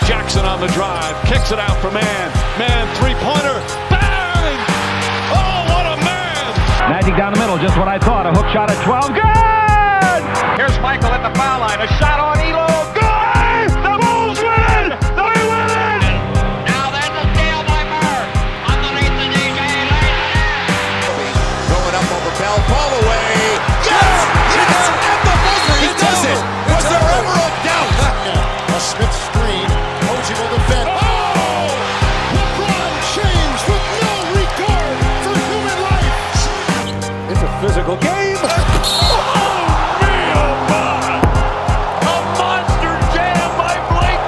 Jackson on the drive, kicks it out for Man. Man, three-pointer, bang! Oh, what a man! Magic down the middle, just what I thought. A hook shot at 12, good! Here's Michael at the foul line, a shot on Elo, good! The Bulls win! They win! Now there's a steal by Bird. Underneath the DJ, Going up over Bell, ball away. Yes! Yes! At the buzzer, he does it! Was there ever a doubt? A Smith screen, Posey will defend. Oh! LeBron James with no regard for human life. It's a physical game. Oh, Neil Bond! A monster jam by Blake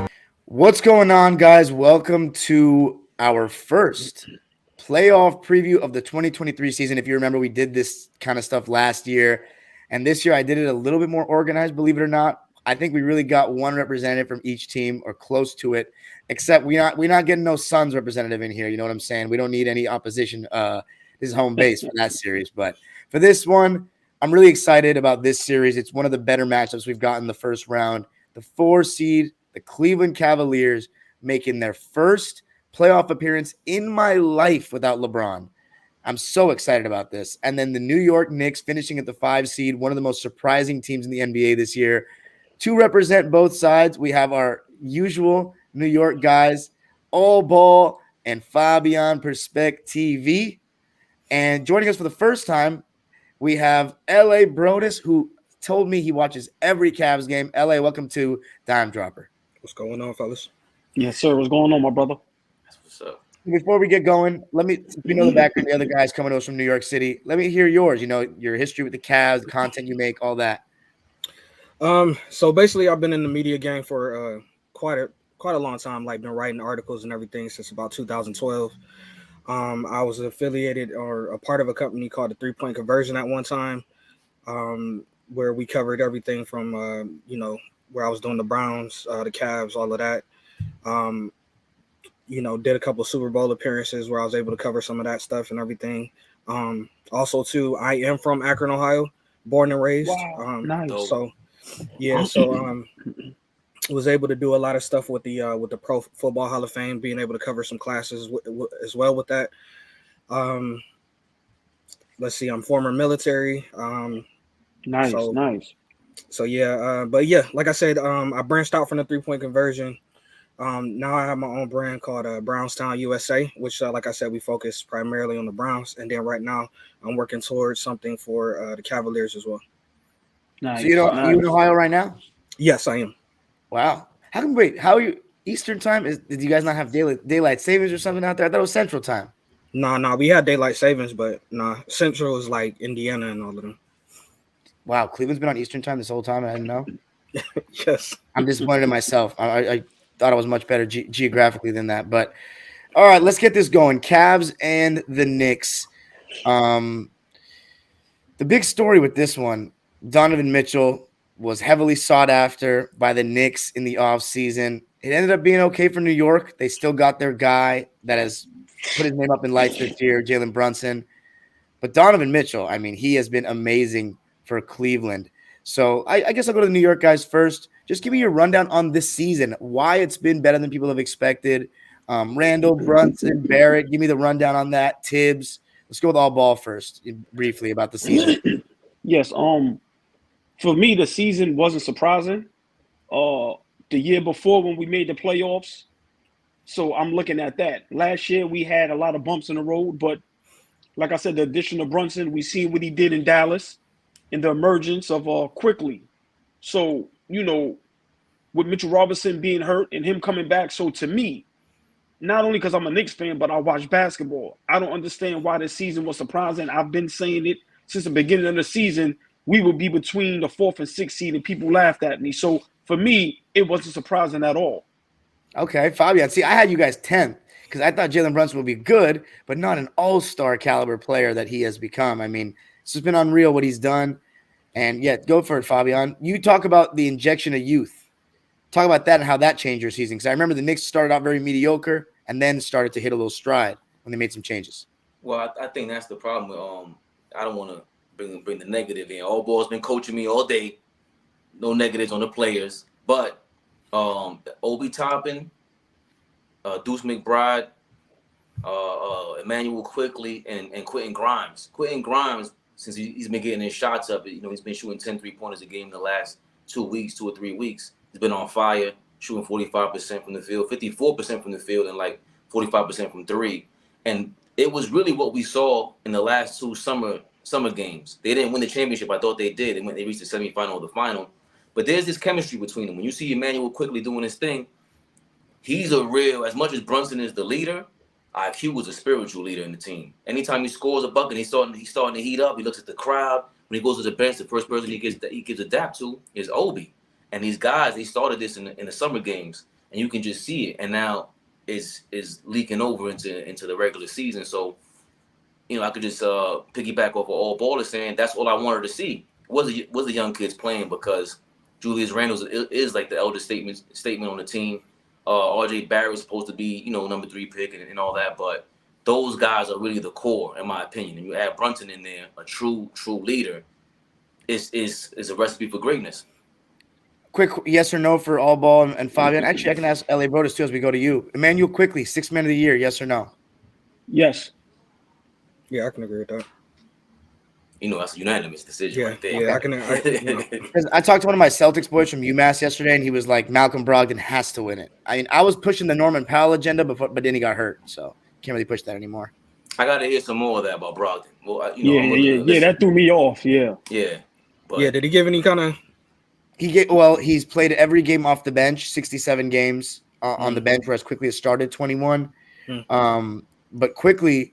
Griffin. What's going on, guys? Welcome to our first playoff preview of the 2023 season. If you remember, we did this kind of stuff last year, and this year I did it a little bit more organized, believe it or not. I think we really got one representative from each team or close to it, except we're not getting no Suns representative in here. You know what I'm saying? We don't need any opposition. This is home base for that series. But for this one, I'm really excited about this series. It's one of the better matchups we've got in the first round. The 4 seed, the Cleveland Cavaliers, making their first playoff appearance in my life without LeBron. I'm so excited about this. And then the New York Knicks finishing at the 5 seed, one of the most surprising teams in the NBA this year. To represent both sides, we have our usual New York guys, All Ball and Fabian TV. And joining us for the first time, we have LA Broadus, who told me he watches every Cavs game. LA, welcome to Dime Dropper. What's going on, fellas? Yes, sir. What's going on, my brother? What's up? Before we get going, since we know the background, the other guys coming to us from New York City, let me hear yours. You know, your history with the Cavs, the content you make, all that. So basically, I've been in the media game for quite a long time. Like, been writing articles and everything since about 2012. I was affiliated or a part of a company called the 3 Point Conversion at one time, where we covered everything from where I was doing the Browns, the Cavs, all of that. Did a couple of Super Bowl appearances where I was able to cover some of that stuff and everything. Also, too, I am from Akron, Ohio, born and raised. Wow, nice. So was able to do a lot of stuff with the Pro Football Hall of Fame, being able to cover some classes as well with that. Let's see, I'm former military. Nice. So like I said, I branched out from the 3 Point Conversion. Now I have my own brand called Brownstown USA, which, like I said, we focus primarily on the Browns. And then right now I'm working towards something for the Cavaliers as well. Nice. So are you in Ohio right now? Yes, I am. Wow. How are you Eastern time? Did you guys not have daylight savings or something out there? I thought it was Central time. No, we had daylight savings, but Central is like Indiana and all of them. Wow, Cleveland's been on Eastern time this whole time. I didn't know. Yes. I'm disappointed in myself. I thought I was much better geographically than that. But all right, let's get this going. Cavs and the Knicks. The big story with this one, Donovan Mitchell was heavily sought after by the Knicks in the offseason. It ended up being okay for New York. They still got their guy that has put his name up in lights this year, Jalen Brunson. But Donovan Mitchell, I mean, he has been amazing for Cleveland. So I guess I'll go to the New York guys first. Just give me your rundown on this season, why it's been better than people have expected. Randall, Brunson, Barrett, give me the rundown on that. Tibbs. Let's go with All Ball first, briefly about the season. Yes. For me, the season wasn't surprising. The year before when we made the playoffs, so I'm looking at that. Last year we had a lot of bumps in the road, but like I said, the addition of Brunson, we seen what he did in Dallas, and the emergence of Quickly. So with Mitchell Robinson being hurt and him coming back, so to me, not only because I'm a Knicks fan, but I watch basketball, I don't understand why this season was surprising. I've been saying it since the beginning of the season. We would be between the 4th and 6th seed, and people laughed at me. So for me, it wasn't surprising at all. Okay, Fabian. See, I had you guys 10th because I thought Jalen Brunson would be good, but not an all-star caliber player that he has become. I mean, it's just been unreal what he's done. And, yeah, go for it, Fabian. You talk about the injection of youth. Talk about that and how that changed your season. Because I remember the Knicks started out very mediocre and then started to hit a little stride when they made some changes. Well, I think that's the problem with I don't want to bring the negative in. All Ball's been coaching me all day. no negatives on the players, but Obi Toppin, Deuce McBride, Emmanuel Quickly, and Quentin Grimes. Quentin Grimes, since he's been getting his shots up, he's been shooting 10 3-pointers a game in the last 2 or 3 weeks. He's been on fire, shooting 45% from the field, 54% from the field, and like 45% from three. And it was really what we saw in the last 2 summer games. They didn't win the championship. I thought they did. They reached the semifinal or the final. But there's this chemistry between them. When you see Emmanuel Quickly doing his thing, he's a real, as much as Brunson is the leader, IQ was a spiritual leader in the team. Anytime he scores a bucket, he's starting to heat up. He looks at the crowd. When he goes to the bench, the first person he gives a dap to is Obi. And these guys, they started this in the summer games, and you can just see it. And now is leaking over into the regular season. So, I could just piggyback off of All Ball is saying that's all I wanted to see was the young kids playing, because Julius Randle is like the elder statement on the team. RJ Barrett's supposed to be, number 3 pick and all that, but those guys are really the core, in my opinion. And you add Brunson in there, a true leader, is a recipe for greatness. Quick yes or no for All Ball and Fabian. Actually, I can ask LA Broadus too as we go to you. Emmanuel Quickly, 6th man of the year, yes or no? Yes. Yeah, I can agree with that. That's a unanimous decision right there. Yeah, I can. I talked to one of my Celtics boys from UMass yesterday, and he was like, Malcolm Brogdon has to win it. I mean, I was pushing the Norman Powell agenda, but then he got hurt, so can't really push that anymore. I got to hear some more of that about Brogdon. Well, yeah, that threw me off. Yeah. But did he give any kind of? He's played every game off the bench, 67 games on the bench, whereas Quickly has started 21. But Quickly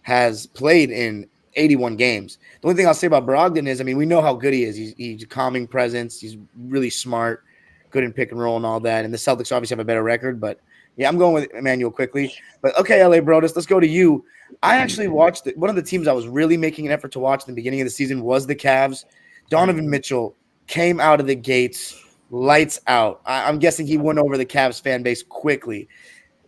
has played in 81 games. The only thing I'll say about Brogdon is, we know how good he is. He's a calming presence. He's really smart, good in pick and roll and all that. And the Celtics obviously have a better record, but yeah, I'm going with Emmanuel Quickly. But okay, LA Broadus, let's go to you. I actually watched one of the teams I was really making an effort to watch in the beginning of the season was the Cavs. Donovan Mitchell came out of the gates, lights out. I'm guessing he won over the Cavs fan base quickly.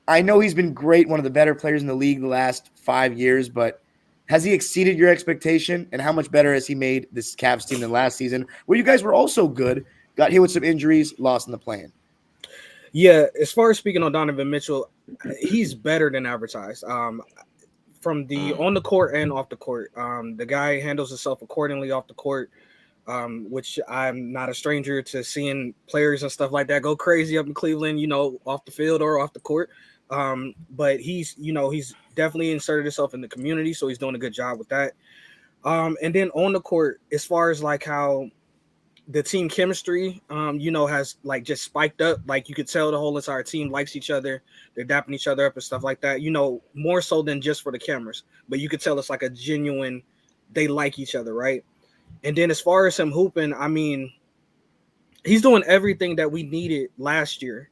I know he's been great, one of the better players in the league the last 5 years, but has he exceeded your expectation? And how much better has he made this Cavs team than last season, where you guys were also good, got hit with some injuries, lost in the play-in? Yeah, as far as speaking on Donovan Mitchell, he's better than advertised. From the on the court and off the court, the guy handles himself accordingly off the court, which I'm not a stranger to seeing players and stuff like that go crazy up in Cleveland, off the field or off the court. But he's definitely inserted himself in the community, so he's doing a good job with that. And then on the court, as far as like how the team chemistry, has like just spiked up. Like you could tell the whole entire team likes each other. They're dapping each other up and stuff like that, more so than just for the cameras. But you could tell it's like a genuine, they like each other, right? And then as far as him hooping, he's doing everything that we needed last year.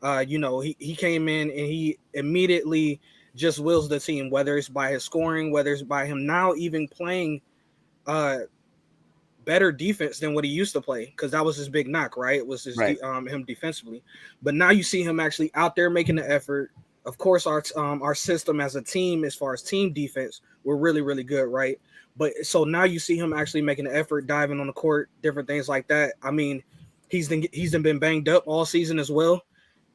He came in and he immediately just wills the team, whether it's by his scoring, whether it's by him now even playing better defense than what he used to play, because that was his big knock, right? It was his him defensively. But now you see him actually out there making the effort. Of course, our system as a team, as far as team defense, we're really, really good, right? But so now you see him actually making an effort, diving on the court, different things like that. He's been banged up all season as well.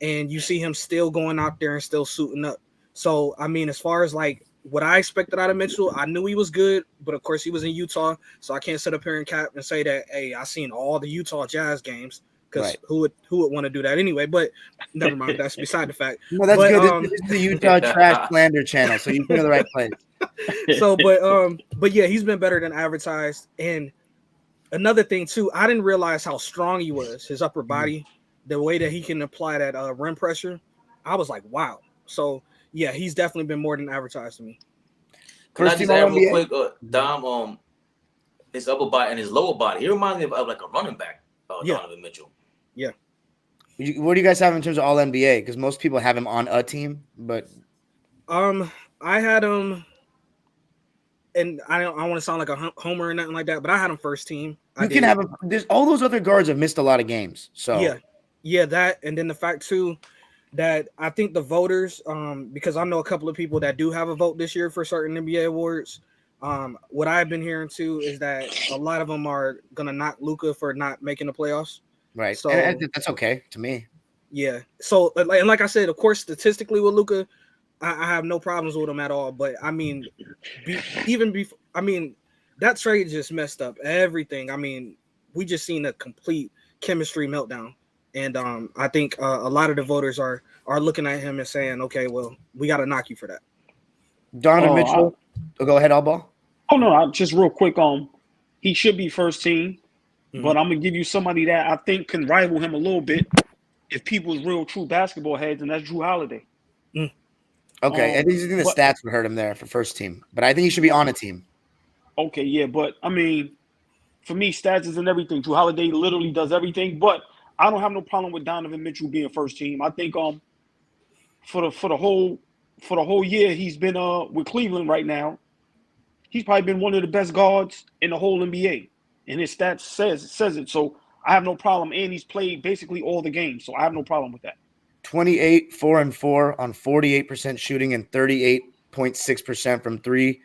And you see him still going out there and still suiting up. So, as far as like what I expected out of Mitchell, I knew he was good, but of course he was in Utah. So I can't sit up here and cap and say that, hey, I seen all the Utah Jazz games, because who would want to do that anyway? But never mind, that's beside the fact. No, that's good. This is the Utah Trash Slander channel, so you're in the right place. So, but yeah, he's been better than advertised. And another thing too, I didn't realize how strong he was, his upper body, the way that he can apply that rim pressure. I was like, wow. So yeah, he's definitely been more than advertised to me. Can I just add real quick, Dom, his upper body and his lower body, he reminds me of like a running back, Donovan Mitchell. Yeah. What do you guys have in terms of all NBA? Because most people have him on a team, but I had him, and I don't want to sound like a homer or nothing like that, but I had him first team. You can have him. There's all those other guards have missed a lot of games. So yeah, that, and then the fact too that I think the voters, because I know a couple of people that do have a vote this year for certain NBA awards, What I've been hearing too is that a lot of them are gonna knock Luka for not making the playoffs. Right. So and that's okay to me. Yeah. So like I said, of course, statistically with Luka, I have no problems with him at all. But I mean, that trade just messed up everything. I mean, we just seen a complete chemistry meltdown, and I think a lot of the voters are looking at him and saying, okay, well, we got to knock you for that. Donovan Mitchell. Go ahead, All Ball. Oh no, just real quick. He should be first team, but I'm gonna give you somebody that I think can rival him a little bit if people's real true basketball heads, and that's Drew Holiday. Okay, I think the stats would hurt him there for first team, but I think he should be on a team. Okay, yeah, but I mean, for me, stats isn't everything. Drew Holiday literally does everything, but I don't have no problem with Donovan Mitchell being first team. I think for the whole year he's been with Cleveland right now, he's probably been one of the best guards in the whole NBA, and his stats says it. So I have no problem, and he's played basically all the games, so I have no problem with that. 28, 4-4 on 48% shooting and 38.6% from three.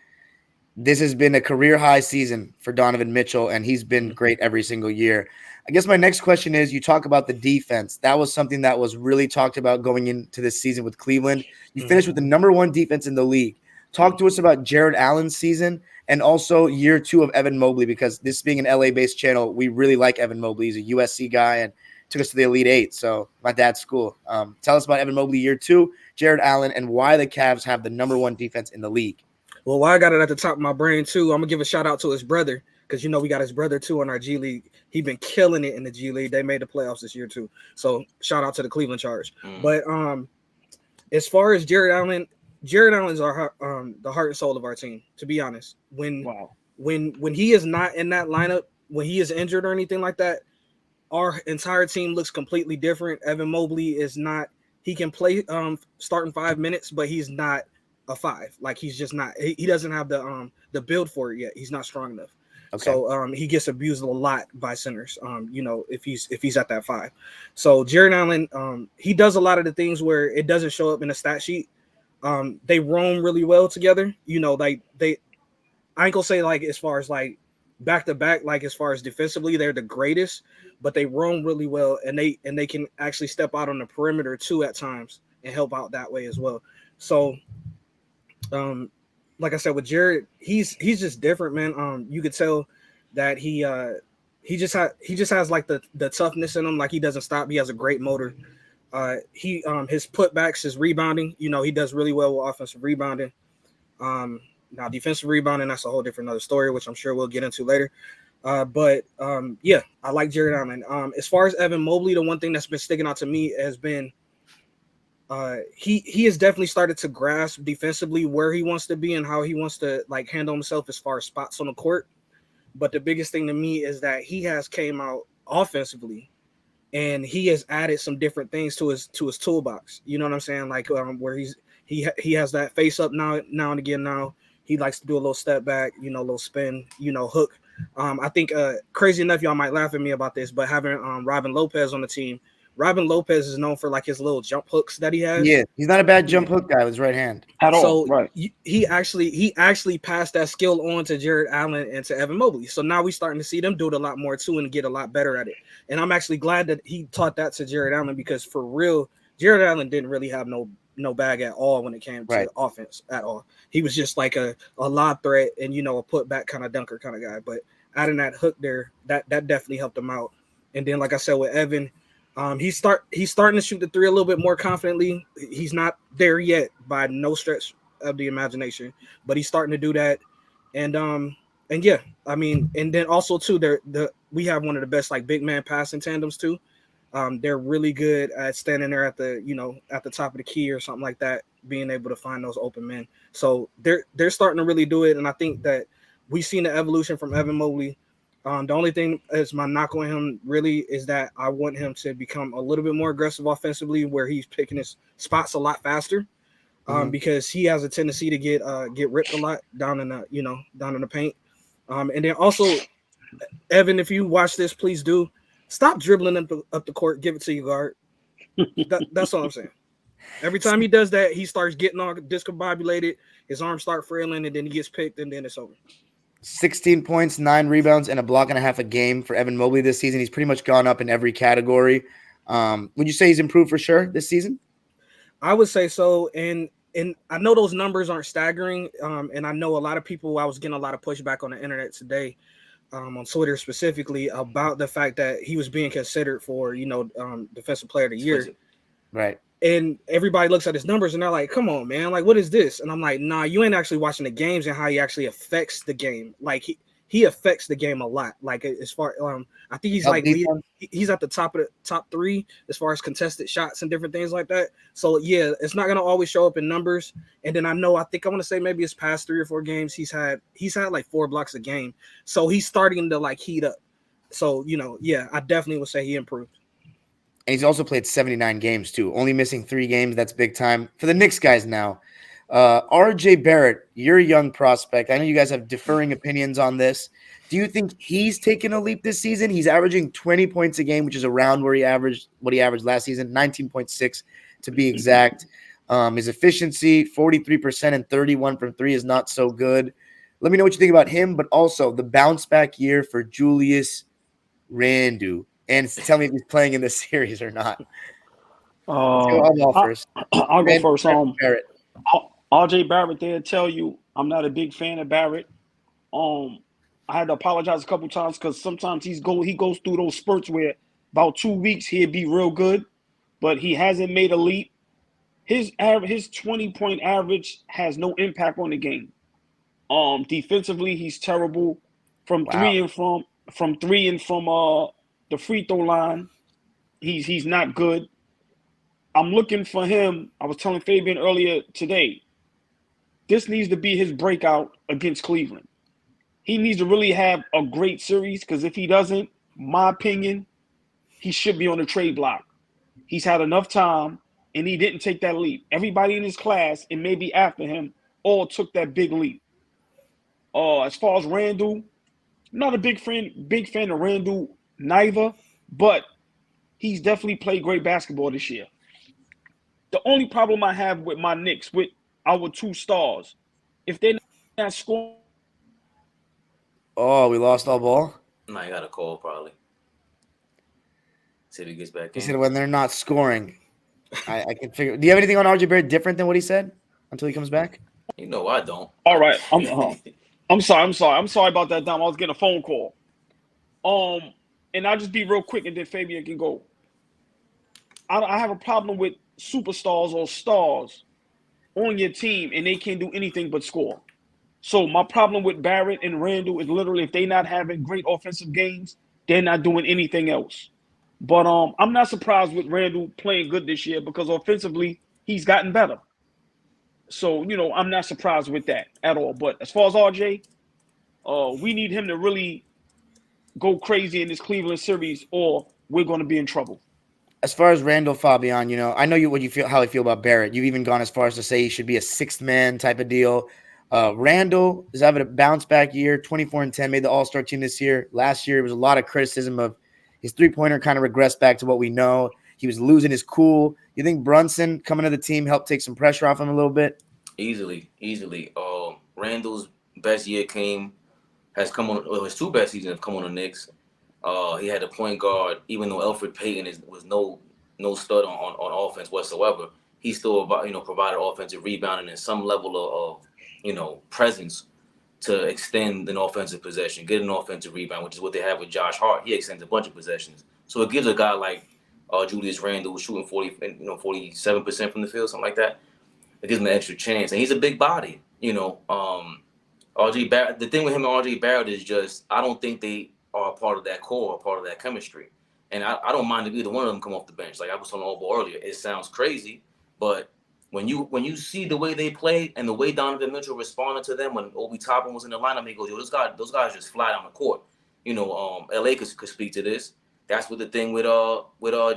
This has been a career high season for Donovan Mitchell, and he's been great every single year. I guess my next question is, you talk about the defense. That was something that was really talked about going into this season with Cleveland. You finished with the number 1 defense in the league. Talk to us about Jared Allen's season and also year 2 of Evan Mobley, because this being an LA-based channel, we really like Evan Mobley. He's a USC guy and took us to the Elite Eight, so my dad's school. Tell us about Evan Mobley year 2, Jared Allen, and why the Cavs have the number 1 defense in the league. Well, while I got it at the top of my brain too, I'm gonna give a shout out to his brother, because we got his brother too in our G League. He's been killing it in the G League. They made the playoffs this year too. So shout out to the Cleveland Charge. But as far as Jared Allen's our the heart and soul of our team, to be honest. When he is not in that lineup, when he is injured or anything like that, our entire team looks completely different. Evan Mobley is not, he can play starting 5 minutes, but he's not a 5. Like, he's just not, he doesn't have the build for it yet. He's not strong enough. Okay. So he gets abused a lot by centers, if he's at that 5. So Jared Allen, he does a lot of the things where it doesn't show up in the stat sheet. They roam really well together. I ain't gonna say like as far as like back to back, like as far as defensively, they're the greatest, but they roam really well, and they can actually step out on the perimeter too at times and help out that way as well. So, like I said, with Jared, he's just different, man. You could tell that he just has like the toughness in him. Like, he doesn't stop. He has a great motor. His putbacks, his rebounding, he does really well with offensive rebounding. Now defensive rebounding, that's a whole different other story, which I'm sure we'll get into later. But I like Jared Allen. As far as Evan Mobley, the one thing that's been sticking out to me has been he has definitely started to grasp defensively where he wants to be and how he wants to like handle himself as far as spots on the court. But the biggest thing to me is that he has came out offensively, and he has added some different things to his toolbox. You know what I'm saying? Like where he has that face up now and again. Now he likes to do a little step back, a little spin, hook. I think crazy enough, y'all might laugh at me about this, but having Robin Lopez on the team, Robin Lopez is known for like his little jump hooks that he has. Yeah, he's not a bad jump hook guy with his right hand at all. So right. he actually passed that skill on to Jared Allen and to Evan Mobley. So now we're starting to see them do it a lot more too and get a lot better at it. And I'm actually glad that he taught that to Jared Allen, because for real, Jared Allen didn't really have no bag at all when it came to offense at all. He was just like a lob threat and a put back kind of dunker kind of guy. But adding that hook there, that definitely helped him out. And then, like I said, with Evan, he's starting to shoot the 3 a little bit more confidently. He's not there yet by no stretch of the imagination, but he's starting to do that. And yeah, I mean, and then also too, we have one of the best like big man passing tandems too. They're really good at standing there at the top of the key or something like that, being able to find those open men. So they're starting to really do it, and I think that we've seen the evolution from Evan Mobley. The only thing is my knock on him really is that I want him to become a little bit more aggressive offensively, where he's picking his spots a lot faster, because he has a tendency to get ripped a lot down in the paint. And then also, Evan, if you watch this, please do stop dribbling up the court. Give it to your guard. That's all I'm saying. Every time he does that, he starts getting all discombobulated. His arms start frailing, and then he gets picked, and then it's over. 16 points, 9 rebounds, and a block and a half a game for Evan Mobley this season. He's pretty much gone up in every category. Would you say he's improved for sure this season? I would say so, and I know those numbers aren't staggering, and I know a lot of people. I was getting a lot of pushback on the internet today, on Twitter specifically, about the fact that he was being considered for, Defensive Player of the Year. Right. And everybody looks at his numbers and they're like, come on, man. Like, what is this? And I'm like, nah, you ain't actually watching the games and how he actually affects the game. Like, he affects the game a lot. Like, as far, I think he's he's at the top of the top 3 as far as contested shots and different things like that. So, yeah, it's not going to always show up in numbers. And then I want to say maybe his past 3 or 4 games, he's had like 4 blocks a game. So he's starting to like heat up. So, yeah, I definitely would say he improved. And he's also played 79 games, too. Only missing 3 games. That's big time. For the Knicks guys now, RJ Barrett, you're a young prospect. I know you guys have differing opinions on this. Do you think he's taken a leap this season? He's averaging 20 points a game, which is around what he averaged last season, 19.6 to be exact. His efficiency, 43% and 31 from 3 is not so good. Let me know what you think about him, but also the bounce back year for Julius Randle. And tell me if he's playing in this series or not. I'll go first. I'll go first. RJ Barrett, they'll tell you I'm not a big fan of Barrett. I had to apologize a couple times because sometimes he goes through those spurts where about 2 weeks he'll be real good, but he hasn't made a leap. His 20-point average has no impact on the game. Defensively, he's terrible from 3 and from the free throw line. He's not good. I'm looking for him. I was telling Fabian earlier today, this needs to be his breakout against Cleveland. He needs to really have a great series because if he doesn't, my opinion, he should be on the trade block. He's had enough time, and he didn't take that leap. Everybody in his class and maybe after him all took that big leap. As far as Randle, not a big fan of Randle neither, but he's definitely played great basketball this year. The only problem I have with my Knicks, with our 2 stars, if they're not scoring. Oh, we lost All Ball? No, you got a call probably. See if he gets back in. He said when they're not scoring. I can figure. Do you have anything on RJ Barrett different than what he said until he comes back? You know I don't. All right. I'm sorry about that, Dom. I was getting a phone call. And I'll just be real quick and then Fabian can go. I have a problem with superstars or stars on your team and they can't do anything but score. So my problem with Barrett and Randle is literally if they're not having great offensive games, they're not doing anything else. But I'm not surprised with Randle playing good this year because offensively he's gotten better. So, I'm not surprised with that at all. But as far as RJ, we need him to really go crazy in this Cleveland series or we're going to be in trouble. As far as Randle, Fabian, I know how you feel about Barrett. You've even gone as far as to say he should be a 6th man type of deal. Randle is having a bounce back year, 24-10, made the All-Star team this year. Last year, it was a lot of criticism of his 3-pointer kind of regressed back to what we know. He was losing his cool. You think Brunson coming to the team helped take some pressure off him a little bit? Easily. Randle's best year has come on. His 2 best seasons have come on the Knicks. He had a point guard, even though Elfrid Payton was no stud on offense whatsoever. He still provided offensive rebounding and some level of presence to extend an offensive possession, get an offensive rebound, which is what they have with Josh Hart. He extends a bunch of possessions, so it gives a guy like Julius Randle who's shooting 47% from the field, something like that. It gives him an extra chance, and he's a big body. RJ Barrett. The thing with him and RJ Barrett is just I don't think they are a part of that core, a part of that chemistry. And I don't mind if either one of them come off the bench. Like I was telling All Ball earlier, it sounds crazy, but when you see the way they played and the way Donovan Mitchell responded to them when Obi Toppin was in the lineup, he goes, "Yo, those guys just fly down the court." LA could speak to this. That's what the thing with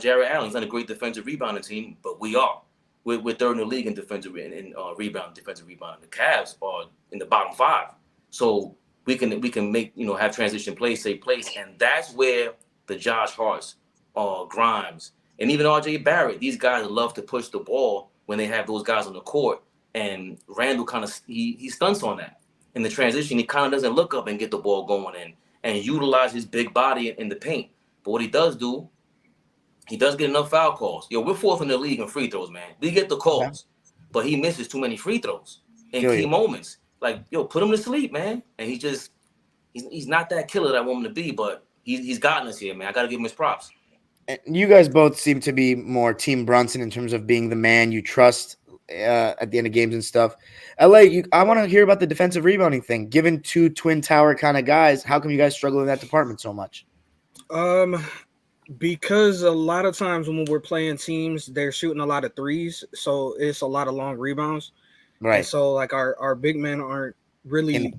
Jared Allen. He's not a great defensive rebounding team, but we are. We're third in the league in defensive rebound. The Cavs are in the bottom 5, so we can make have transition plays take place, and that's where the Josh Harts, Grimes, and even RJ Barrett. These guys love to push the ball when they have those guys on the court. And Randall kind of he stunts on that. In the transition, he kind of doesn't look up and get the ball going and utilize his big body in the paint. But what he does do, he does get enough foul calls. Yo, we're 4th in the league in free throws, man. We get the calls, but he misses too many free throws in key moments. Like, yo, put him to sleep, man. And he's not that killer that I want him to be, but he's gotten us here, man. I got to give him his props. And you guys both seem to be more Team Brunson in terms of being the man you trust at the end of games and stuff. LA, I want to hear about the defensive rebounding thing. Given 2 twin tower kind of guys, how come you guys struggle in that department so much? Because a lot of times when we're playing teams, they're shooting a lot of threes, so it's a lot of long rebounds. Right. And so like our big men aren't really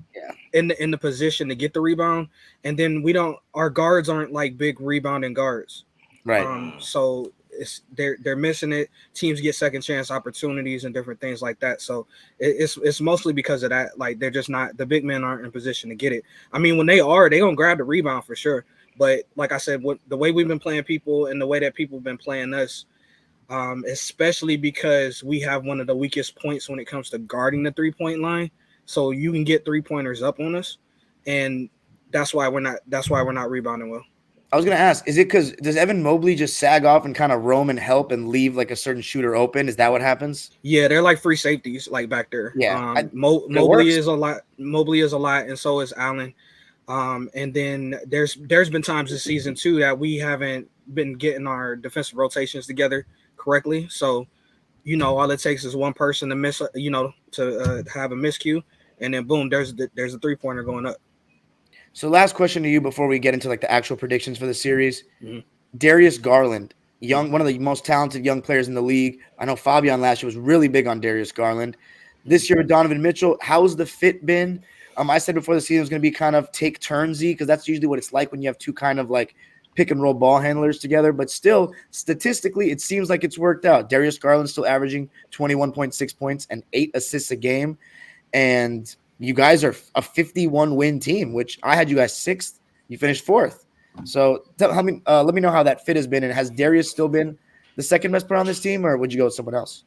in the position to get the rebound, and then our guards aren't like big rebounding guards. Right. So they're missing it. Teams get second chance opportunities and different things like that. So it's mostly because of that. Like they're just not, the big men aren't in position to get it. I mean, when they gonna grab the rebound for sure. But like I said, the way we've been playing people and the way that people have been playing us, especially because we have one of the weakest points when it comes to guarding the 3-point line. So you can get 3-pointers up on us, and that's why we're not rebounding well. I was going to ask, is it because does Evan Mobley just sag off and kind of roam and help and leave like a certain shooter open? Is that what happens? Yeah, they're like free safeties like back there. Yeah. Mobley is a lot. Mobley is a lot, and so is Allen. And then there's been times this season too that we haven't been getting our defensive rotations together correctly. So, all it takes is one person to miss, to have a miscue, and then boom, there's a 3-pointer going up. So last question to you before we get into like the actual predictions for the series. Mm-hmm. Darius Garland, one of the most talented young players in the league. I know Fabian last year was really big on Darius Garland. This year with Donovan Mitchell, how's the fit been? I said before the season was going to be kind of take turnsy because that's usually what it's like when you have 2 kind of like pick and roll ball handlers together. But still, statistically, it seems like it's worked out. Darius Garland's still averaging 21.6 points and 8 assists a game. And you guys are a 51-win team, which I had you guys 6th. You finished 4th. So let me know how that fit has been. And has Darius still been the second best player on this team, or would you go with someone else?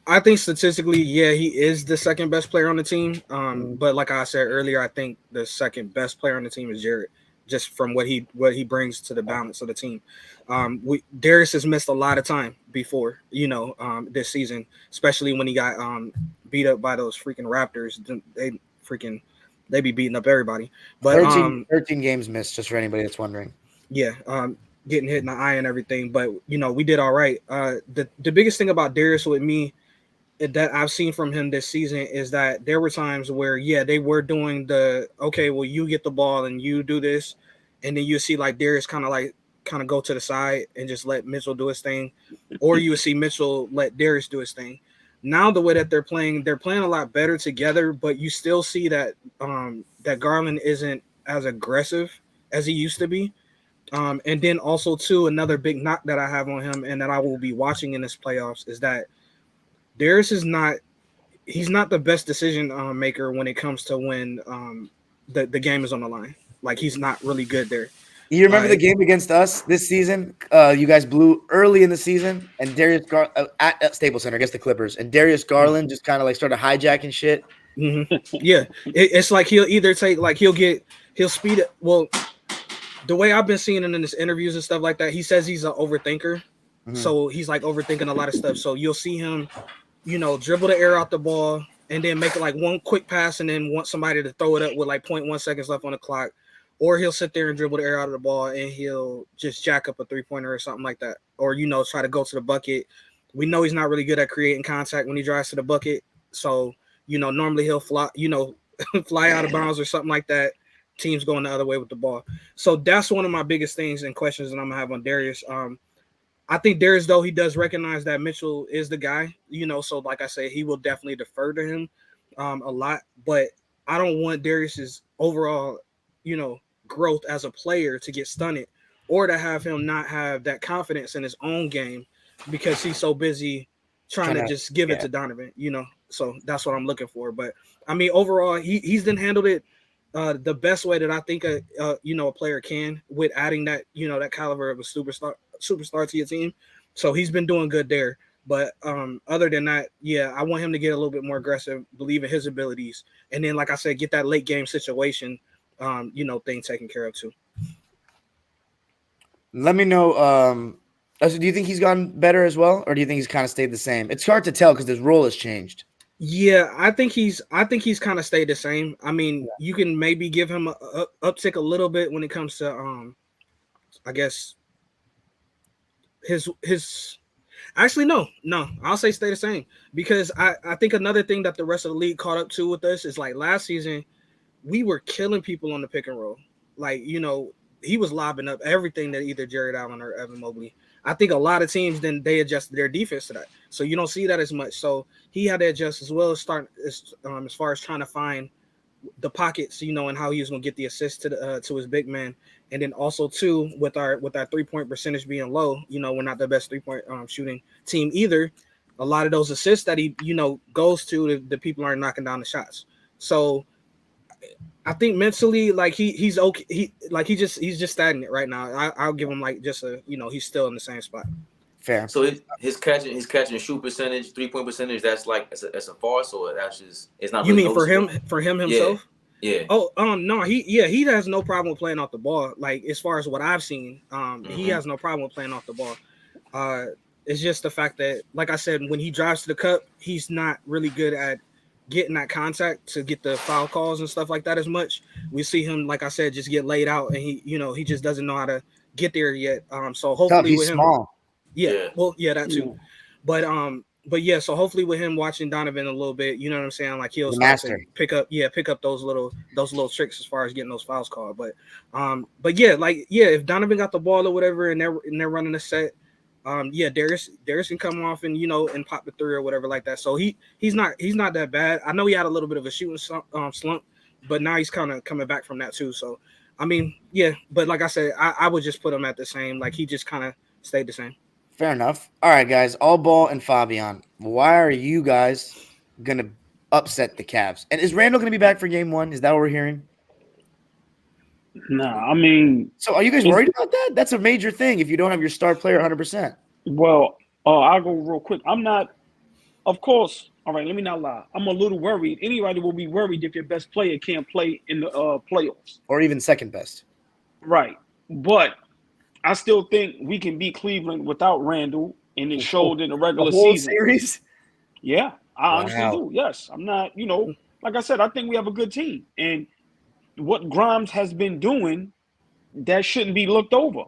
I think statistically, yeah, he is the second best player on the team. But like I said earlier, I think the second best player on the team is Jared, just from what he brings to the balance of the team. Darius has missed a lot of time before, this season, especially when he got beat up by those freaking Raptors. They be beating up everybody. But 13 games missed, just for anybody that's wondering. Yeah, getting hit in the eye and everything. But we did all right. The biggest thing about Darius with me that I've seen from him this season is that there were times where, they were doing you get the ball and you do this, and then you see like Darius kind of go to the side and just let Mitchell do his thing, or you would see Mitchell let Darius do his thing. Now the way that they're playing a lot better together, but you still see that that Garland isn't as aggressive as he used to be. And then also too, another big knock that I have on him and that I will be watching in this playoffs is that Darius he's not the best decision maker when it comes to when the game is on the line. Like he's not really good there. You remember the game against us this season? You guys blew early in the season, and Darius at Staples Center against the Clippers, and Darius Garland just kind of like started hijacking shit. Mm-hmm. Yeah, it's like he'll either take he'll speed it. Well, the way I've been seeing him in his interviews and stuff like that, he says he's an overthinker. Mm-hmm. So he's like overthinking a lot of stuff. So you'll see him, dribble the air out the ball and then make it like one quick pass and then want somebody to throw it up with like 0.1 seconds left on the clock. Or he'll sit there and dribble the air out of the ball and he'll just jack up a 3-pointer or something like that. Or, try to go to the bucket. We know he's not really good at creating contact when he drives to the bucket. So, normally he'll fly, fly out of bounds or something like that. Teams going the other way with the ball. So that's one of my biggest things and questions that I'm going to have on Darius. I think Darius, though, he does recognize that Mitchell is the guy, so like I say, he will definitely defer to him a lot. But I don't want Darius's overall, growth as a player to get stunted or to have him not have that confidence in his own game because he's so busy trying to just give it to Donovan, so that's what I'm looking for. But I mean, overall, he's then handled it the best way that I think a player can with adding that, that caliber of a superstar to your team. So he's been doing good there. But other than that, yeah, I want him to get a little bit more aggressive, believe in his abilities, and then, like I said, get that late game situation, thing taken care of too. Let me know. So do you think he's gotten better as well, or do you think he's kind of stayed the same? It's hard to tell because his role has changed. Yeah, I think he's kind of stayed the same. I mean, you can maybe give him a uptick a little bit when it comes to I guess his actually no, I'll say stay the same, because I think another thing that the rest of the league caught up to with us is, like, last season we were killing people on the pick and roll. Like, he was lobbing up everything that either Jared Allen or Evan Mobley. I think a lot of teams, then they adjusted their defense to that, so you don't see that as much. So he had to adjust as well as far as trying to find the pockets, and how he was going to get the assist to his big man. And then also too, with our 3-point percentage being low, we're not the best 3-point shooting team either. A lot of those assists that he goes to, the people aren't knocking down the shots. So I think mentally, like, he's okay. He's just stagnant right now. I'll give him, like, just he's still in the same spot. Fair. So his catch and shoot percentage, 3-point percentage, that's like it's a farce, or that's just it's not. You really mean for him himself? Yeah. Oh, no, he has no problem with playing off the ball. Like, as far as what I've seen, he has no problem with playing off the ball. It's just the fact that, like I said, when he drives to the cup, he's not really good at getting that contact to get the foul calls and stuff like that as much. We see him, like I said, just get laid out, and he just doesn't know how to get there yet. So hopefully he's with him, small. Yeah, well, yeah, that too. But yeah, so hopefully with him watching Donovan a little bit, you know what I'm saying? Like, he'll start to pick up those little tricks as far as getting those fouls called. But yeah, if Donovan got the ball or whatever, and they're running a set, Darius can come off and and pop the three or whatever like that. So he's not that bad. I know he had a little bit of a shooting slump, but now he's kind of coming back from that too. So I mean, yeah, but like I said, I would just put him at the same. Like, he just kind of stayed the same. Fair enough. All right, guys. All Ball and Fabian. Why are you guys going to upset the Cavs? And is Randall going to be back for game 1? Is that what we're hearing? Nah, I mean. So are you guys worried about that? That's a major thing if you don't have your star player 100%. Well, I'll go real quick. I'm not, of course. All right, let me not lie. I'm a little worried. Anybody will be worried if your best player can't play in the playoffs. Or even second best. Right. But I still think we can beat Cleveland without Randall, and it showed in the regular season. Series? Yeah, I honestly do. Yes, I'm not, like I said, I think we have a good team. And what Grimes has been doing, that shouldn't be looked over.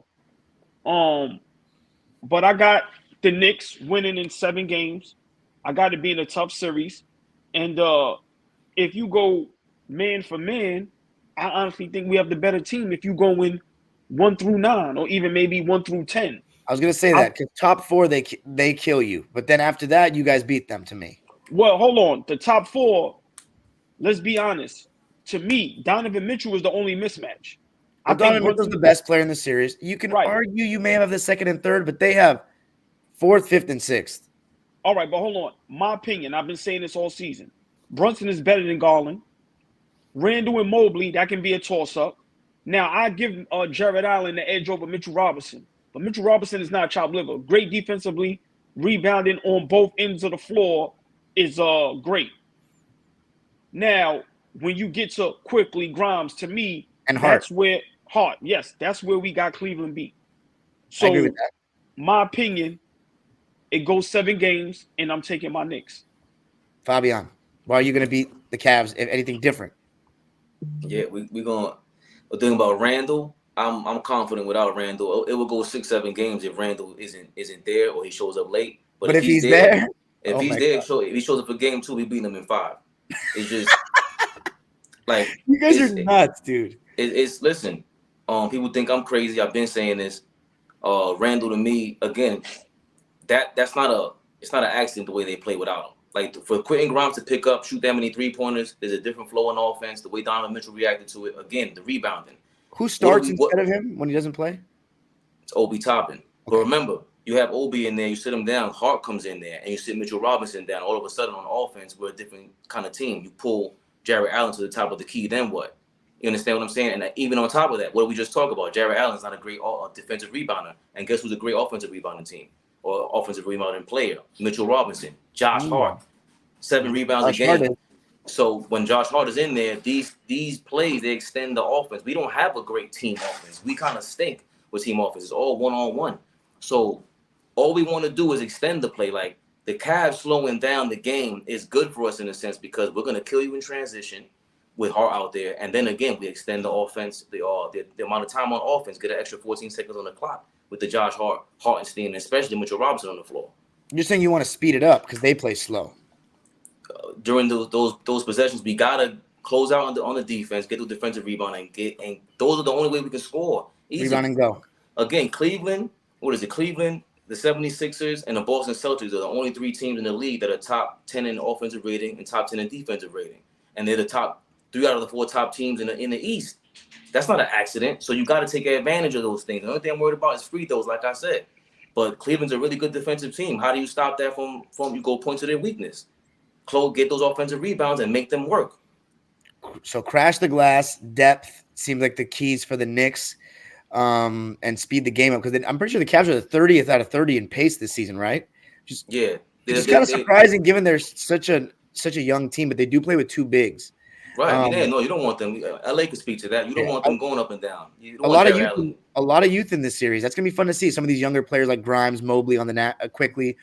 But I got the Knicks winning in 7 games. I got it being a tough series. And if you go man for man, I honestly think we have the better team if you go in 1 through 9, or even maybe 1 through 10. I was going to say that, because top 4, they kill you. But then after that, you guys beat them to me. Well, hold on. The top 4, let's be honest. To me, Donovan Mitchell was the only mismatch. Well, Donovan Mitchell's the best player in the series. You can argue you may have the second and third, but they have 4th, 5th, and 6th. All right, but hold on. My opinion, I've been saying this all season. Brunson is better than Garland. Randall and Mobley, that can be a toss-up. Now, I give Jared Allen the edge over Mitchell Robinson. But Mitchell Robinson is not chopped liver. Great defensively, rebounding on both ends of the floor is great. Now, when you get to quickly Grimes, to me, and that's where that's where we got Cleveland beat. So, I agree with that. My opinion, it goes 7 games, and I'm taking my Knicks. Fabian, why are you going to beat the Cavs, if anything different? Yeah, we're going to. The thing about Randall, I'm confident without Randall. It will go 6-7 games if Randall isn't there or he shows up late. But if he's there, if he shows up for game 2, we beat him in 5. It's just like, you guys are nuts, dude. Listen. People think I'm crazy. I've been saying this. Randall, to me, again, it's not an accident the way they play without him. Like, for Quentin Grimes to pick up, shoot that many 3-pointers, there's a different flow in offense. The way Donovan Mitchell reacted to it, again, the rebounding. Who starts instead of him when he doesn't play? It's Obi Toppin. Okay. But remember, you have Obi in there, you sit him down, Hart comes in there, and you sit Mitchell Robinson down. All of a sudden on offense, we're a different kind of team. You pull Jared Allen to the top of the key, then what? You understand what I'm saying? And even on top of that, what did we just talk about? Jared Allen's not a great defensive rebounder. And guess who's a great offensive rebounding team? or offensive rebounding player. Mitchell Robinson, Josh Hart, 7 rebounds a Josh game. Hart. So when Josh Hart is in there, these plays, they extend the offense. We don't have a great team offense. We kind of stink with team offense. It's all one-on-one. So all we want to do is extend the play. Like, the Cavs slowing down the game is good for us in a sense because we're going to kill you in transition with Hart out there. And then again, we extend the offense, the amount of time on offense, get an extra 14 seconds on the clock with the Josh Hart, Hartenstein, and especially Mitchell Robinson on the floor. You're saying you want to speed it up because they play slow. During those possessions, we gotta close out on the defense, get the defensive rebound, and those are the only way we can score. Easy. Rebound and go. Again, Cleveland, Cleveland, the 76ers, and the Boston Celtics are the only 3 teams in the league that are top 10 in offensive rating and top 10 in defensive rating. And they're the top 3 out of the 4 top teams in the East. That's not an accident. So you got to take advantage of those things. The only thing I'm worried about is free throws, like I said. But Cleveland's a really good defensive team. How do you stop that from you go point to their weakness? Get those offensive rebounds and make them work. So crash the glass, depth seems like the keys for the Knicks, and speed the game up because I'm pretty sure the Cavs are the 30th out of 30 in pace this season, right? It's kind of surprising given they're such a young team, but they do play with 2 bigs. Right. No, you don't want them. LA could speak to that. You don't want them going up and down. A lot of youth in this series. That's gonna be fun to see. Some of these younger players like Grimes, Mobley on the quickly.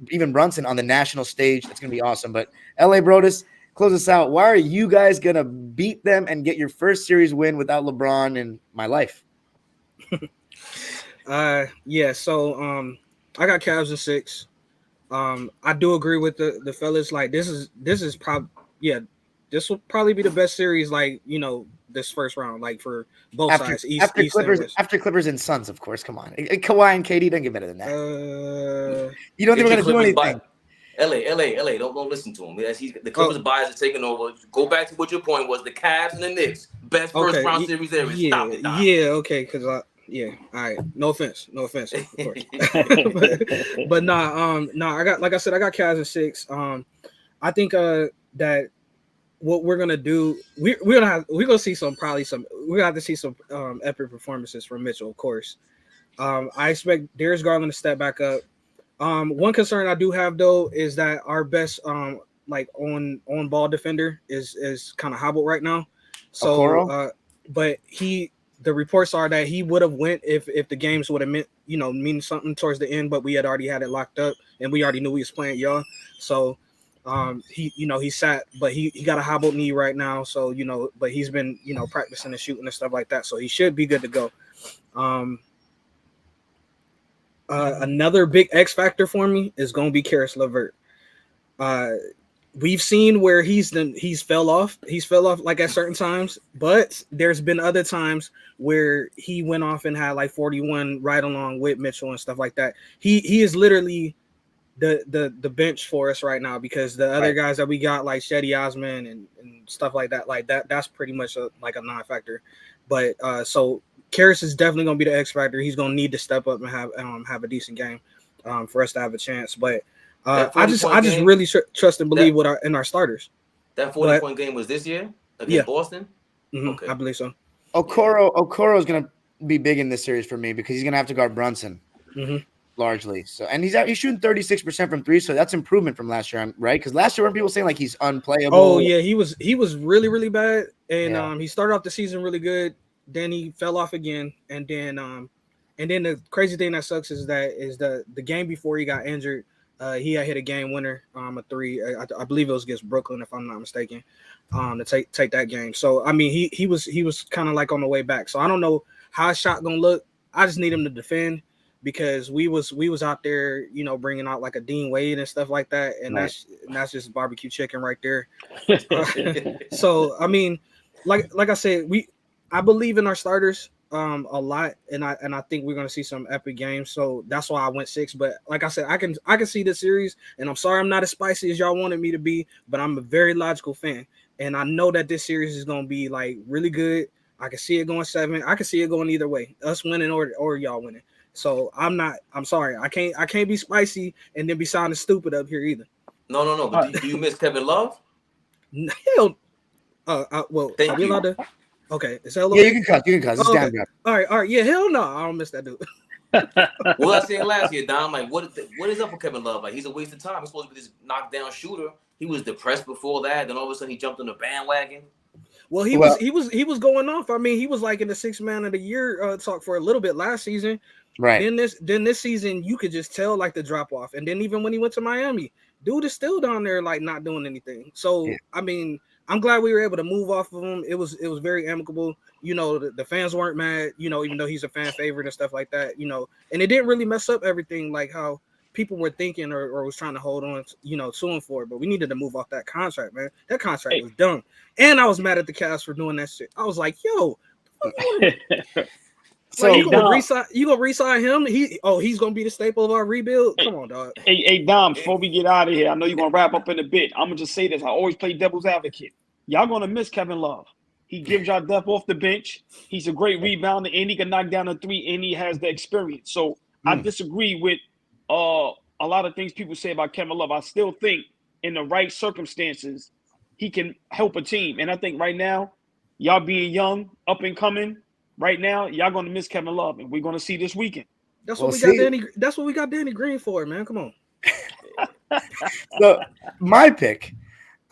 Even Brunson on the national stage. That's going to be awesome. But LA Broadus, close us out. Why are you guys going to beat them and get your first series win without LeBron in my life? So I got Cavs in 6. I do agree with the fellas. Like, this is probably, this will probably be the best series, like, this first round, like, for both sides. East after Clippers and Suns, of course. Come on. Kawhi and KD don't get better than that. You don't think we're going to do anything? LA, don't listen to him. The Clippers bias is taking over. Go back to what your point was. The Cavs and the Knicks. Best first round series ever. Stop it, Doc. Yeah, okay, because all right. No offense, of course. but I got, like I said, I got Cavs in 6. I think that what we're gonna do, we're gonna have to see some epic performances from Mitchell, of course. I expect Darius Garland to step back up. One concern I do have though is that our best on ball defender is kind of hobbled right now. So but the reports are that he would have went if the games would have mean something towards the end, but we had already had it locked up and we already knew he was playing y'all. So he sat, but he got a hobbled knee right now. So, but he's been, practicing and shooting and stuff like that. So he should be good to go. Another big X factor for me is going to be Karis LeVert. We've seen where he's fell off like at certain times, but there's been other times where he went off and had like 41 right along with Mitchell and stuff like that. He is literally the bench for us right now because the other guys that we got like Shetty Osman and stuff like that's pretty much a non-factor. But so Karis is definitely going to be the X factor. He's going to need to step up and have a decent game for us to have a chance. But I just really trust and believe in our starters. That 40-point game was this year against Boston? Mm-hmm. Okay. I believe so. Okoro is going to be big in this series for me because he's going to have to guard Brunson. Mm-hmm. Largely. So, and he's shooting 36% from 3, so that's improvement from last year, right? Because last year weren't people saying like he's unplayable? Oh yeah, he was really, really bad, and he started off the season really good. Then he fell off again, and then the crazy thing that sucks is the game before he got injured, he had hit a game winner, a 3. I believe it was against Brooklyn, if I'm not mistaken, to take that game. So I mean, he was kind of like on the way back. So I don't know how his shot gonna look. I just need him to defend. Because we was out there, bringing out like a Dean Wade and stuff like that, and that's just barbecue chicken right there. So I mean, like I said, I believe in our starters a lot, and I think we're gonna see some epic games. So that's why I went 6. But like I said, I can see this series, and I'm sorry I'm not as spicy as y'all wanted me to be, but I'm a very logical fan, and I know that this series is gonna be like really good. I can see it going 7. I can see it going either way, us winning or y'all winning. So I'm sorry. I can't be spicy and then be sounding stupid up here either. No. But do you miss Kevin Love? Hell. Well, Thank you. Allowed to? Okay. Is that yeah, you can cut. It's okay. down. All right. Yeah. Hell no. I don't miss that dude. What was I saying last year, Dom? Like, what is up with Kevin Love? Like, he's a waste of time. He's supposed to be this knockdown shooter. He was depressed before that. Then all of a sudden, he jumped on the bandwagon. Well, he was going off. I mean, he was like in the 6th man of the year talk for a little bit last season. Right. Then this season, you could just tell like the drop off. And then even when he went to Miami, dude is still down there like not doing anything. So I mean, I'm glad we were able to move off of him. It was very amicable. You know, the fans weren't mad. You know, even though he's a fan favorite and stuff like that. You know, and it didn't really mess up everything like how people were thinking or was trying to hold on, to him for it. But we needed to move off that contract, man. That contract was dumb. And I was mad at the Cavs for doing that shit. I was like, yo. So you gonna re-sign him? He's gonna be the staple of our rebuild. Come on, dog. Hey, Dom. Before we get out of here, I know you're gonna wrap up in a bit. I'm gonna just say this: I always play devil's advocate. Y'all gonna miss Kevin Love. He gives y'all depth off the bench. He's a great rebounder, and he can knock down a 3, and he has the experience. So I disagree with a lot of things people say about Kevin Love. I still think in the right circumstances, he can help a team. And I think right now, y'all being young, up and coming. Right now, y'all gonna miss Kevin Love, and we're gonna see this weekend. That's what we got Danny Green for, man. Come on. So my pick,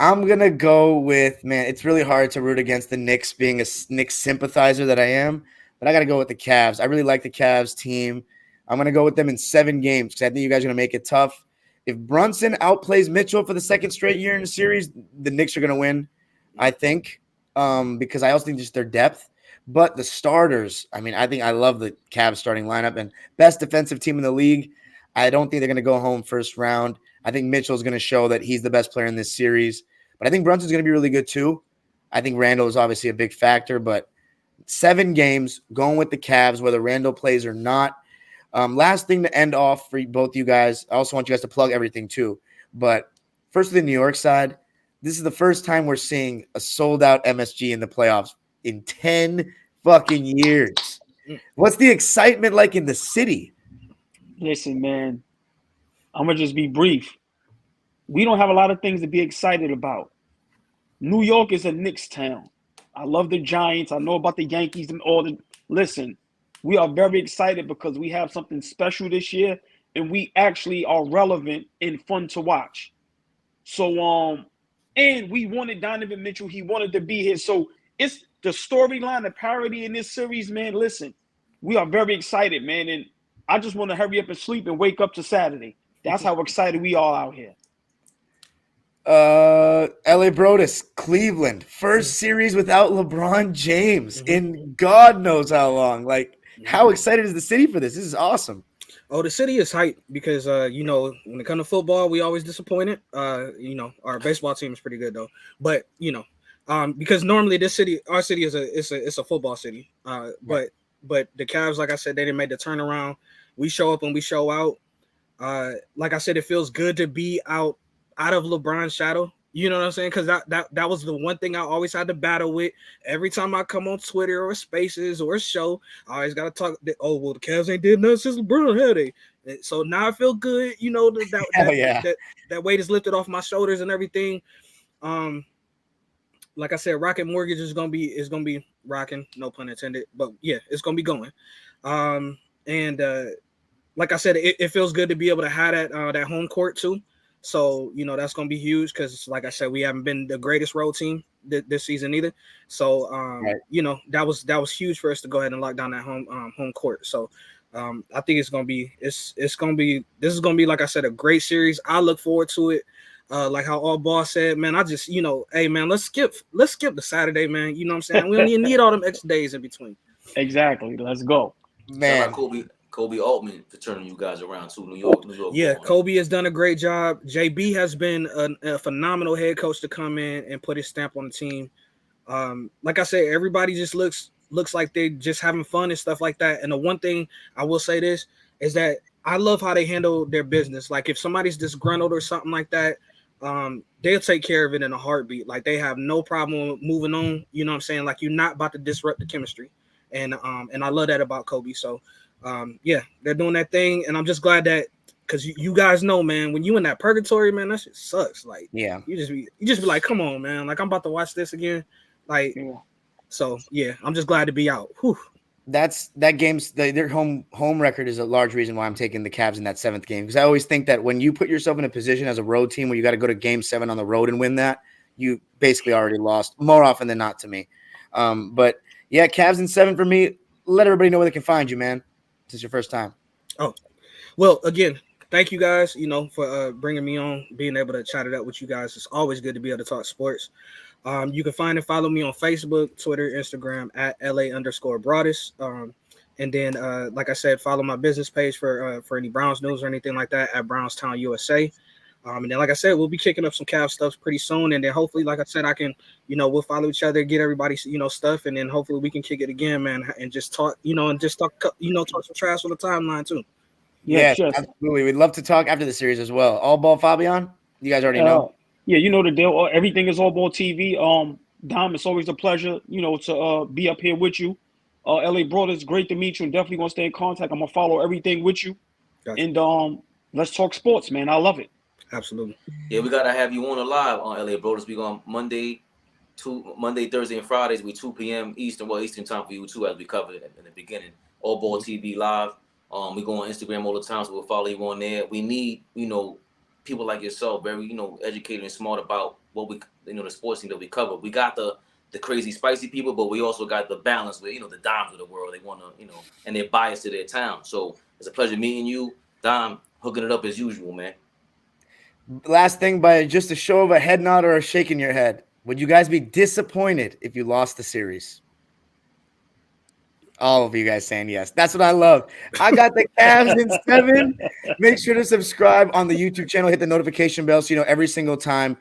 I'm gonna go with, man. It's really hard to root against the Knicks, being a Knicks sympathizer that I am, but I gotta go with the Cavs. I really like the Cavs team. I'm gonna go with them in 7 games because I think you guys are gonna make it tough. If Brunson outplays Mitchell for the 2nd straight year in the series, the Knicks are gonna win. I think, because I also think just their depth. But the starters, I mean, I love the Cavs starting lineup and best defensive team in the league. I don't think they're going to go home first round. I think Mitchell's going to show that he's the best player in this series. But I think Brunson's going to be really good too. I think Randall is obviously a big factor. But 7 games, going with the Cavs, whether Randall plays or not. Last thing to end off for both you guys. I also want you guys to plug everything too. But first, the New York side, this is the first time we're seeing a sold-out MSG in the playoffs in 10 fucking years. What's the excitement like in the city? Listen, man, I'm going to just be brief. We don't have a lot of things to be excited about. New York is a Knicks town. I love the Giants. I know about the Yankees and all the – listen, we are very excited because we have something special this year, and we actually are relevant and fun to watch. So, and we wanted Donovan Mitchell. He wanted to be here. So, it's the storyline, the parody in this series, man. Listen, we are very excited, man. And I just want to hurry up and sleep and wake up to Saturday. That's how excited we are out here. LA Broadus, Cleveland. First series without LeBron James in God knows how long. Like, how excited is the city for this? This is awesome. Oh, the city is hyped because, when it comes to football, we always disappointed. Our baseball team is pretty good, though. But, because normally our city is a football city. But the Cavs, like I said, they didn't make the turnaround. We show up and we show out. Like I said, it feels good to be out of LeBron's shadow. You know what I'm saying? Because that was the one thing I always had to battle with. Every time I come on Twitter or Spaces or a show, I always got to talk. The Cavs ain't did nothing since LeBron had it. So now I feel good. That weight is lifted off my shoulders and everything. Like I said, Rocket Mortgage is gonna be rocking, no pun intended, but yeah, it's gonna be going. Like I said, it feels good to be able to have that home court too. So that's gonna be huge because, like I said, we haven't been the greatest road team this season either. So that was huge for us to go ahead and lock down that home court. So I think this is gonna be, like I said, a great series. I look forward to it. Like how All Ball said, man, I just, hey, man, let's skip the Saturday, man. You know what I'm saying? We don't even need all them extra days in between. Exactly. Let's go. Man. Kobe Altman for turning you guys around to New York. Yeah, Kobe has done a great job. JB has been a phenomenal head coach to come in and put his stamp on the team. Like I said, everybody just looks like they just having fun and stuff like that. And the one thing I will say this is that I love how they handle their business. Like if somebody's disgruntled or something like that, they'll take care of it in a heartbeat. Like they have no problem moving on. You know what I'm saying? Like you're not about to disrupt the chemistry. And I love that about Kobe. So they're doing that thing. And I'm just glad that, because you guys know, man, when you in that purgatory, man, that shit sucks. Like, yeah, you just be like, come on, man. Like I'm about to watch this again. Like, so yeah, I'm just glad to be out. Whew. that game's their home record is a large reason why I'm taking the Cavs in that 7th game, because I always think that when you put yourself in a position as a road team where you got to go to Game 7 on the road and win that, you basically already lost more often than not to me. But yeah, Cavs in 7 for me. Let everybody know where they can find you, man. This is your first time. Oh, well, again, thank you guys, for bringing me on, being able to chat it up with you guys. It's always good to be able to talk sports. You can find and follow me on Facebook, Twitter, Instagram at LA_Broadus. And then, like I said, follow my business page for any Browns news or anything like that at Brownstown USA. And then, like I said, we'll be kicking up some Cavs stuff pretty soon. And then hopefully, like I said, I can, we'll follow each other, get everybody's, stuff. And then hopefully we can kick it again, man, and just talk, talk some trash on the timeline too. Yes, absolutely. We'd love to talk after the series as well. All Ball, Fabian, you guys already know. Yeah, you know the deal. Everything is All Ball TV. Dom, it's always a pleasure, to be up here with you. LA Broadus, great to meet you, and definitely gonna stay in contact. I'm gonna follow everything with you. Gotcha. And let's talk sports, man. I love it. Absolutely. Yeah, we gotta have you on live on LA Broadus. We go on Monday, Thursday, and Fridays. We 2 p.m. Eastern time for you too, as we covered in the beginning. All Ball TV live. We go on Instagram all the time, so we'll follow you on there. We need, people like yourself, very, educated and smart about what we, the sports team that we cover. We got the crazy, spicy people, but we also got the balance with, the Doms of the world. They want to, and they're biased to their town. So it's a pleasure meeting you, Dom, hooking it up as usual, man. Last thing, by just a show of a head nod or a shake in your head, would you guys be disappointed if you lost the series? All of you guys saying yes. That's what I love. I got the Cavs in 7. Make sure to subscribe on the YouTube channel. Hit the notification bell so you know every single time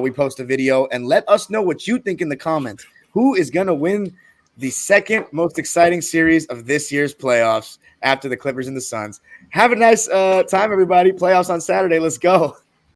we post a video. And let us know what you think in the comments. Who is going to win the second most exciting series of this year's playoffs after the Clippers and the Suns? Have a nice time, everybody. Playoffs on Saturday. Let's go.